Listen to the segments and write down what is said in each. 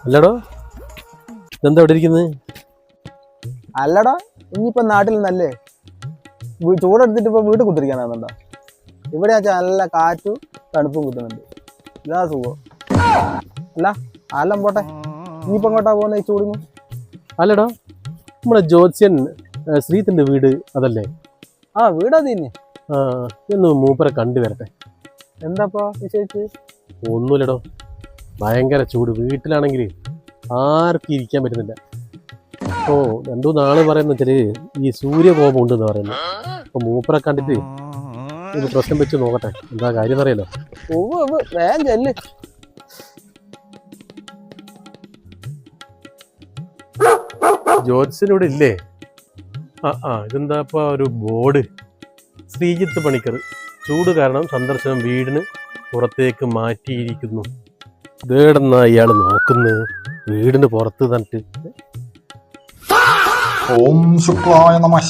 അല്ലടോ ഇതെന്താ ഇവിടെ ഇരിക്കുന്നത്? അല്ലടാ ഇനിയിപ്പോ നാട്ടിൽ നല്ലേ ചൂടെടുത്തിട്ട് ഇപ്പൊ വീട്ടിൽ കുത്തിരിക്കാനാണെന്നുണ്ടോ? ഇവിടെ വെച്ചാൽ നല്ല കാറ്റും തണുപ്പും കിട്ടുന്നുണ്ട്. ഇതാ സുഖം. അല്ല ആലം പോട്ടെ, ഇനിയിപ്പോ എങ്ങോട്ടാ പോകുന്ന ഈ ചൂടിന്? അല്ലടോ നമ്മുടെ ജ്യോത്സ്യൻ ശ്രീത്തിന്റെ വീട് അതല്ലേ? ആ വീടാ തന്നെ. ആ ഇന്ന് മൂപ്പരെ കണ്ടുവരട്ടെ. എന്താപ്പോ വിശേഷിച്ച്? ഒന്നുമില്ലടോ, ഭയങ്കര ചൂട്. വീട്ടിലാണെങ്കിൽ ആർക്കും ഇരിക്കാൻ പറ്റുന്നില്ല. അപ്പോൾ 2-3 പറയുന്ന വെച്ചാല് ഈ സൂര്യകോപം ഉണ്ടെന്ന് പറയുന്നു. അപ്പൊ മൂപ്പരെ കണ്ടിട്ട് ഇത് പ്രശ്നം വെച്ച് നോക്കട്ടെ, എന്താ കാര്യം അറിയാലോ. വേഗം ചെല്ല്. ജ്യോത്സ്യനിവിടെ ഇല്ലേ? ഇതെന്താ ഇപ്പൊ ഒരു ബോർഡ്, ശ്രീജിത്ത് പണിക്കർ ചൂട് കാരണം സന്ദർശനം വീടിന് പുറത്തേക്ക് മാറ്റിയിരിക്കുന്നു. ഇതേടെന്നാ ഇയാൾ നോക്കുന്നത് വീടിന് പുറത്ത് തന്നിട്ട്. ഓം ശുക്ലായ നമഃ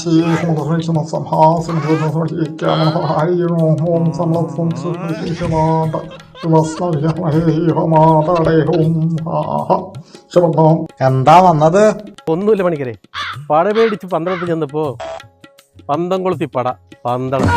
എന്താ വന്നത്? ഒന്നുമില്ല പണിക്കരെ, പട പേടിച്ച് പന്തളത്ത് ചെന്നപ്പോ പന്തം കൊളുത്തി പട പന്തളം.